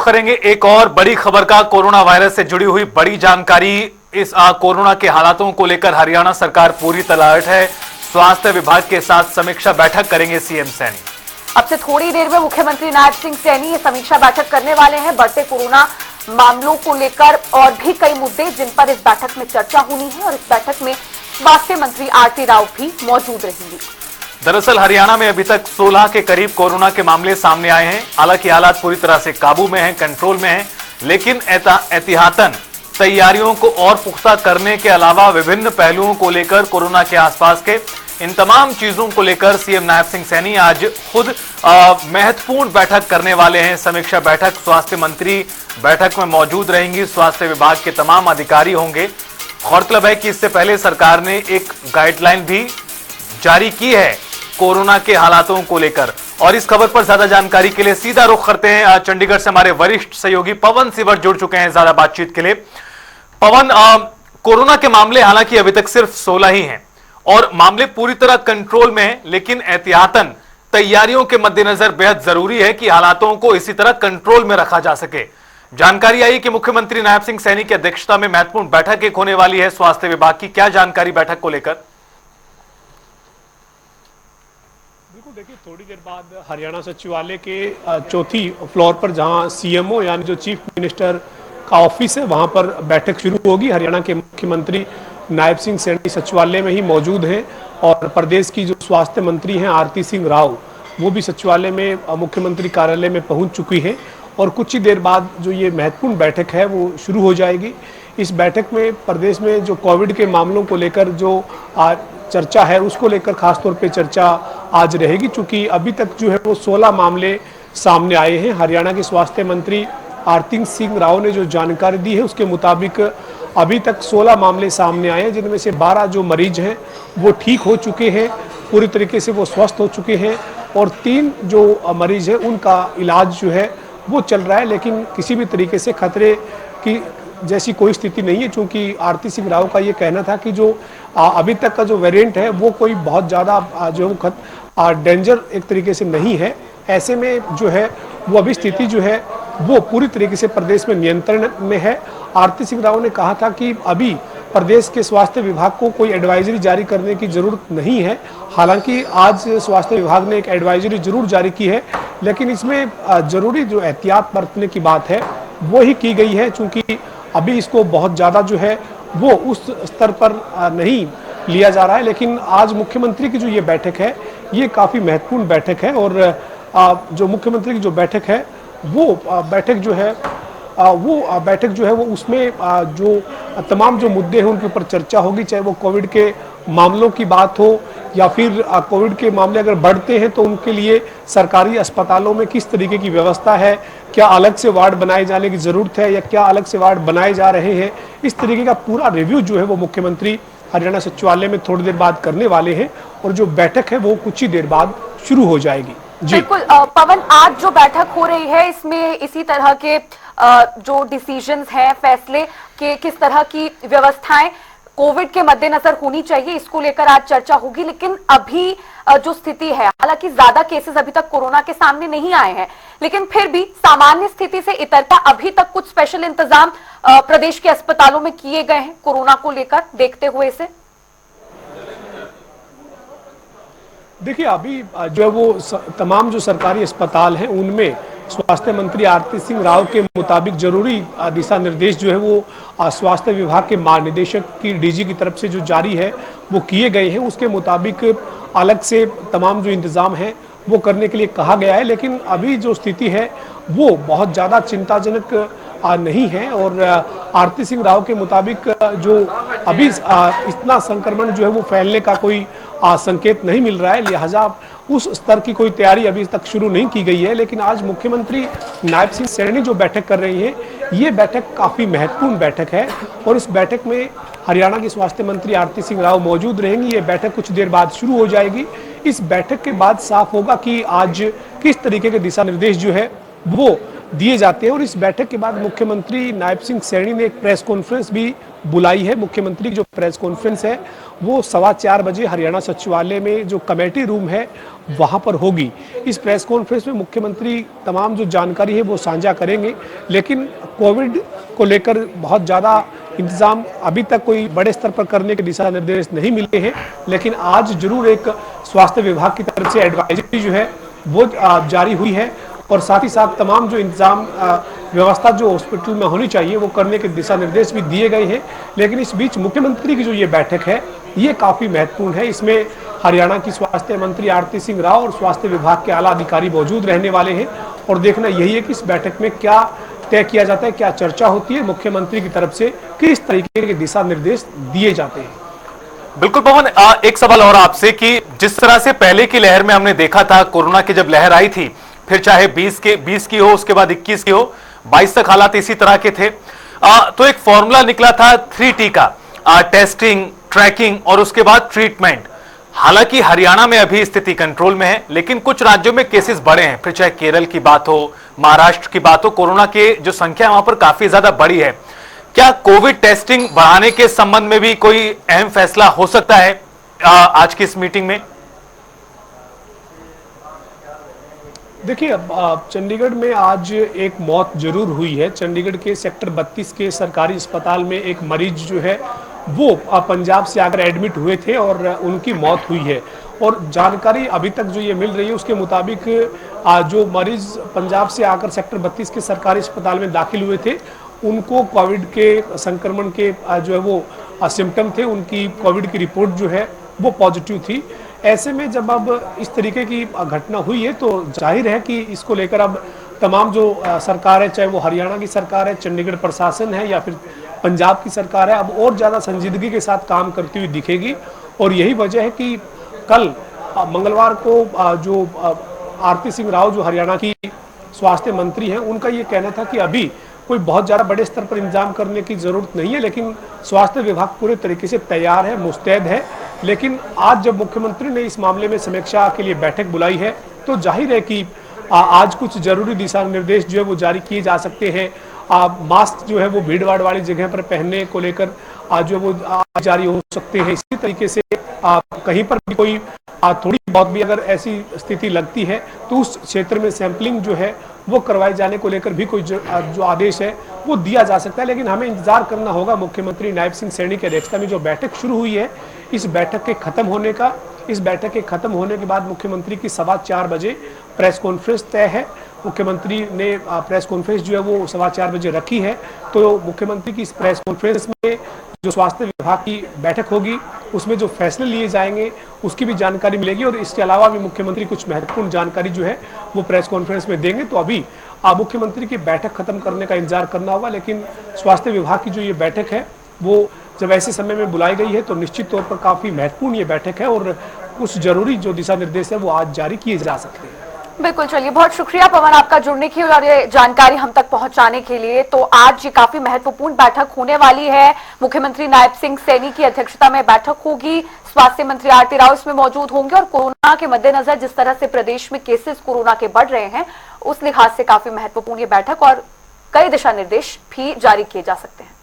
करेंगे एक और बड़ी खबर का। कोरोना वायरस से जुड़ी हुई बड़ी जानकारी। इस कोरोना के हालातों को लेकर हरियाणा सरकार पूरी तरह अलर्ट है। स्वास्थ्य विभाग के साथ समीक्षा बैठक करेंगे सीएम सैनी। अब से थोड़ी देर में मुख्यमंत्री नायब सिंह सैनी ये समीक्षा बैठक करने वाले हैं। बढ़ते कोरोना मामलों को लेकर और भी कई मुद्दे जिन पर इस बैठक में चर्चा होनी है, और इस बैठक में स्वास्थ्य मंत्री आरती राव भी मौजूद रहेंगी। दरअसल हरियाणा में अभी तक 16 के करीब कोरोना के मामले सामने आए हैं। हालांकि हालात पूरी तरह से काबू में हैं, कंट्रोल में हैं, लेकिन एहतियातन तैयारियों को और पुख्ता करने के अलावा विभिन्न पहलुओं को लेकर कोरोना के आसपास के इन तमाम चीजों को लेकर सीएम नायब सिंह सैनी आज खुद महत्वपूर्ण बैठक करने वाले हैं। समीक्षा बैठक, स्वास्थ्य मंत्री बैठक में मौजूद रहेंगी, स्वास्थ्य विभाग के तमाम अधिकारी होंगे। गौरतलब है कि इससे पहले सरकार ने एक गाइडलाइन भी जारी की है कोरोना के हालातों को लेकर। और इस खबर पर ज्यादा जानकारी के लिए सीधा रुख करते हैं चंडीगढ़ से हमारे वरिष्ठ सहयोगी पवन सिवर जुड़ चुके हैं ज्यादा बातचीत के लिए। पवन, कोरोना के मामले हालांकि अभी तक सिर्फ 16 ही हैं और मामले पूरी तरह कंट्रोल में हैं, लेकिन एहतियातन तैयारियों के मद्देनजर बेहद जरूरी है कि हालातों को इसी तरह कंट्रोल में रखा जा सके। जानकारी आई कि मुख्यमंत्री नायब सिंह सैनी की अध्यक्षता में महत्वपूर्ण बैठक एक होने वाली है स्वास्थ्य विभाग की। क्या जानकारी बैठक को लेकर? देखिए, थोड़ी देर बाद हरियाणा सचिवालय के चौथी फ्लोर पर जहां सीएमओ यानी जो चीफ मिनिस्टर का ऑफिस है, वहां पर बैठक शुरू होगी। हरियाणा के मुख्यमंत्री नायब सिंह सैनी सचिवालय में ही मौजूद हैं और प्रदेश की जो स्वास्थ्य मंत्री हैं आरती सिंह राव, वो भी सचिवालय में मुख्यमंत्री कार्यालय में पहुंच चुकी हैं और कुछ ही देर बाद जो ये महत्वपूर्ण बैठक है वो शुरू हो जाएगी। इस बैठक में प्रदेश में जो कोविड के मामलों को लेकर जो चर्चा है उसको लेकर खासतौर पे चर्चा आज रहेगी, चूंकि अभी तक जो है वो 16 मामले सामने आए हैं। हरियाणा के स्वास्थ्य मंत्री आरती सिंह राव ने जो जानकारी दी है उसके मुताबिक अभी तक 16 मामले सामने आए हैं, जिनमें से 12 जो मरीज हैं वो ठीक हो चुके हैं, पूरी तरीके से वो स्वस्थ हो चुके हैं और 3 जो मरीज हैं उनका इलाज जो है वो चल रहा है, लेकिन किसी भी तरीके से खतरे की जैसी कोई स्थिति नहीं है। चूंकि आरती सिंह राव का ये कहना था कि जो अभी तक का जो वेरिएंट है वो कोई बहुत ज़्यादा जो डेंजर एक तरीके से नहीं है। ऐसे में जो है वो अभी स्थिति जो है वो पूरी तरीके से प्रदेश में नियंत्रण में है। आरती सिंह राव ने कहा था कि अभी प्रदेश के स्वास्थ्य विभाग को कोई एडवाइजरी जारी करने की जरूरत नहीं है। हालांकि आज स्वास्थ्य विभाग ने एक एडवाइजरी जरूर जारी की है, लेकिन इसमें जरूरी जो एहतियात बरतने की बात है वो ही की गई है, चूंकि अभी इसको बहुत ज़्यादा जो है वो उस स्तर पर नहीं लिया जा रहा है। लेकिन आज मुख्यमंत्री की जो ये बैठक है ये काफ़ी महत्वपूर्ण बैठक है और जो मुख्यमंत्री की जो बैठक है वो बैठक जो है वो उसमें जो तमाम जो मुद्दे हैं उनके ऊपर चर्चा होगी, चाहे वो कोविड के मामलों की बात हो या फिर कोविड के मामले अगर बढ़ते हैं तो उनके लिए सरकारी अस्पतालों में किस तरीके की व्यवस्था है, क्या अलग से वार्ड बनाए जाने की ज़रूरत है या क्या अलग से वार्ड बनाए जा रहे हैं, इस तरीके का पूरा रिव्यू जो है वो मुख्यमंत्री हरियाणा सचिवालय में थोड़ी देर बाद करने वाले हैं और जो बैठक है वो कुछ ही देर बाद शुरू हो जाएगी। बिल्कुल पवन, आज जो बैठक हो रही है इसमें इसी तरह के जो डिसीजंस हैं, फैसले के किस तरह की व्यवस्थाएं कोविड के मद्देनजर होनी चाहिए, इसको लेकर आज चर्चा होगी। लेकिन अभी जो स्थिति है, हालांकि ज्यादा केसेस अभी तक कोरोना के सामने नहीं आए हैं, लेकिन फिर भी सामान्य स्थिति से इतरता अभी तक कुछ स्पेशल इंतजाम प्रदेश के अस्पतालों में किए गए हैं कोरोना को लेकर देखते हुए इसे। देखिए, अभी जो है वो तमाम जो सरकारी अस्पताल हैं उनमें स्वास्थ्य मंत्री आरती सिंह राव के मुताबिक जरूरी दिशा निर्देश जो है वो स्वास्थ्य विभाग के महानिदेशक की डीजी की तरफ से जो जारी है वो किए गए हैं। उसके मुताबिक अलग से तमाम जो इंतजाम है वो करने के लिए कहा गया है, लेकिन अभी जो स्थिति है वो बहुत ज़्यादा चिंताजनक नहीं है और आरती सिंह राव के मुताबिक जो अभी इतना संक्रमण जो है वो फैलने का कोई संकेत नहीं मिल रहा है, लिहाजा उस स्तर की कोई तैयारी अभी तक शुरू नहीं की गई है। लेकिन आज मुख्यमंत्री नायब सिंह सैनी जो बैठक कर रही है ये बैठक काफ़ी महत्वपूर्ण बैठक है और इस बैठक में हरियाणा की स्वास्थ्य मंत्री आरती सिंह राव मौजूद रहेंगी। ये बैठक कुछ देर बाद शुरू हो जाएगी। इस बैठक के बाद साफ होगा कि आज किस तरीके के दिशा निर्देश जो है वो दिए जाते हैं। और इस बैठक के बाद मुख्यमंत्री नायब सिंह सैनी ने एक प्रेस कॉन्फ्रेंस भी बुलाई है। मुख्यमंत्री की जो प्रेस कॉन्फ्रेंस है वो 4:15 बजे हरियाणा सचिवालय में जो कमेटी रूम है वहां पर होगी। इस प्रेस कॉन्फ्रेंस में मुख्यमंत्री तमाम जो जानकारी है वो साझा करेंगे, लेकिन कोविड को लेकर बहुत ज़्यादा इंतजाम अभी तक कोई बड़े स्तर पर करने के दिशा निर्देश नहीं मिले हैं, लेकिन आज जरूर एक स्वास्थ्य विभाग की तरफ से एडवाइजरी जो है वो जारी हुई है और साथ ही साथ तमाम जो इंतजाम व्यवस्था जो हॉस्पिटल में होनी चाहिए वो करने के दिशा निर्देश भी दिए गए हैं। लेकिन इस बीच मुख्यमंत्री की जो ये बैठक है ये काफ़ी महत्वपूर्ण है। इसमें हरियाणा की स्वास्थ्य मंत्री आरती सिंह राव और स्वास्थ्य विभाग के आला अधिकारी मौजूद रहने वाले हैं और देखना यही है कि इस बैठक में क्या तय किया जाता है, क्या चर्चा होती है, मुख्यमंत्री की तरफ से किस तरीके के दिशा निर्देश दिए जाते हैं। बिल्कुल पवन, एक सवाल और आपसे कि जिस तरह से पहले की लहर में हमने देखा था, कोरोना की जब लहर आई थी, फिर चाहे 20 की हो, उसके बाद 21 की हो, 22 तक हालात इसी तरह के थे, तो एक फॉर्मूला निकला था 3T का, टेस्टिंग, ट्रैकिंग और उसके बाद ट्रीटमेंट। हालांकि हरियाणा में अभी स्थिति कंट्रोल में है, लेकिन कुछ राज्यों में केसेस बढ़े हैं, फिर चाहे केरल की बात हो, महाराष्ट्र की बात हो, कोरोना के जो संख्या वहां पर काफी ज्यादा बढ़ी है। क्या कोविड टेस्टिंग बढ़ाने के संबंध में भी कोई अहम फैसला हो सकता है आज की इस मीटिंग में? देखिए, अब चंडीगढ़ में आज एक मौत जरूर हुई है। चंडीगढ़ के सेक्टर 32 के सरकारी अस्पताल में एक मरीज जो है वो पंजाब से आकर एडमिट हुए थे और उनकी मौत हुई है। और जानकारी अभी तक जो ये मिल रही है उसके मुताबिक जो मरीज पंजाब से आकर सेक्टर 32 के सरकारी अस्पताल में दाखिल हुए थे उनको कोविड के संक्रमण के जो है वो सिम्टम थे, उनकी कोविड की रिपोर्ट जो है वो पॉजिटिव थी। ऐसे में जब अब इस तरीके की घटना हुई है तो जाहिर है कि इसको लेकर अब तमाम जो सरकार है, चाहे वो हरियाणा की सरकार है, चंडीगढ़ प्रशासन है या फिर पंजाब की सरकार है, अब और ज़्यादा संजीदगी के साथ काम करती हुई दिखेगी। और यही वजह है कि कल मंगलवार को जो आरती सिंह राव जो हरियाणा की स्वास्थ्य मंत्री हैं, उनका ये कहना था कि अभी कोई बहुत ज़्यादा बड़े स्तर पर इंतजाम करने की ज़रूरत नहीं है, लेकिन स्वास्थ्य विभाग पूरे तरीके से तैयार है, मुस्तैद है। लेकिन आज जब मुख्यमंत्री ने इस मामले में समीक्षा के लिए बैठक बुलाई है तो जाहिर है कि आज कुछ जरूरी दिशा निर्देश जो है वो जारी किए जा सकते हैं। मास्क जो है वो भीड़ भाड़ वाली जगह पर पहनने को लेकर जो वो जारी हो सकते हैं। इसी तरीके से कहीं पर भी कोई थोड़ी बहुत भी अगर ऐसी स्थिति लगती है तो उस क्षेत्र में सैंपलिंग जो है वो करवाए जाने को लेकर भी कोई जो आदेश है वो दिया जा सकता है। लेकिन हमें इंतजार करना होगा मुख्यमंत्री नायब सिंह सैनी की अध्यक्षता में जो बैठक शुरू हुई है, इस बैठक के खत्म होने का। इस बैठक के खत्म होने के बाद मुख्यमंत्री की 4:15 बजे प्रेस कॉन्फ्रेंस तय है। मुख्यमंत्री ने प्रेस कॉन्फ्रेंस जो है वो 4:15 बजे रखी है। तो मुख्यमंत्री की इस प्रेस कॉन्फ्रेंस में जो स्वास्थ्य विभाग की बैठक होगी उसमें जो फैसले लिए जाएंगे उसकी भी जानकारी मिलेगी और इसके अलावा भी मुख्यमंत्री कुछ महत्वपूर्ण जानकारी जो है वो प्रेस कॉन्फ्रेंस में देंगे। तो अभी मुख्यमंत्री की बैठक खत्म करने का इंतजार करना होगा, लेकिन स्वास्थ्य विभाग की जो ये बैठक है वो जब ऐसे समय में बुलाई गई है तो निश्चित तौर पर काफी महत्वपूर्ण ये बैठक है और कुछ जरूरी जो दिशा निर्देश है वो आज जारी किए जा सकते हैं। बिल्कुल, चलिए, बहुत शुक्रिया पवन आपका जुड़ने की और ये जानकारी हम तक पहुंचाने के लिए। तो आज ये काफी महत्वपूर्ण बैठक होने वाली है। मुख्यमंत्री नायब सिंह सैनी की अध्यक्षता में बैठक होगी, स्वास्थ्य मंत्री आरती राव इसमें मौजूद होंगे और कोरोना के मद्देनजर जिस तरह से प्रदेश में केसेस कोरोना के बढ़ रहे हैं उस लिहाज से काफी महत्वपूर्ण ये बैठक और कई दिशा निर्देश भी जारी किए जा सकते हैं।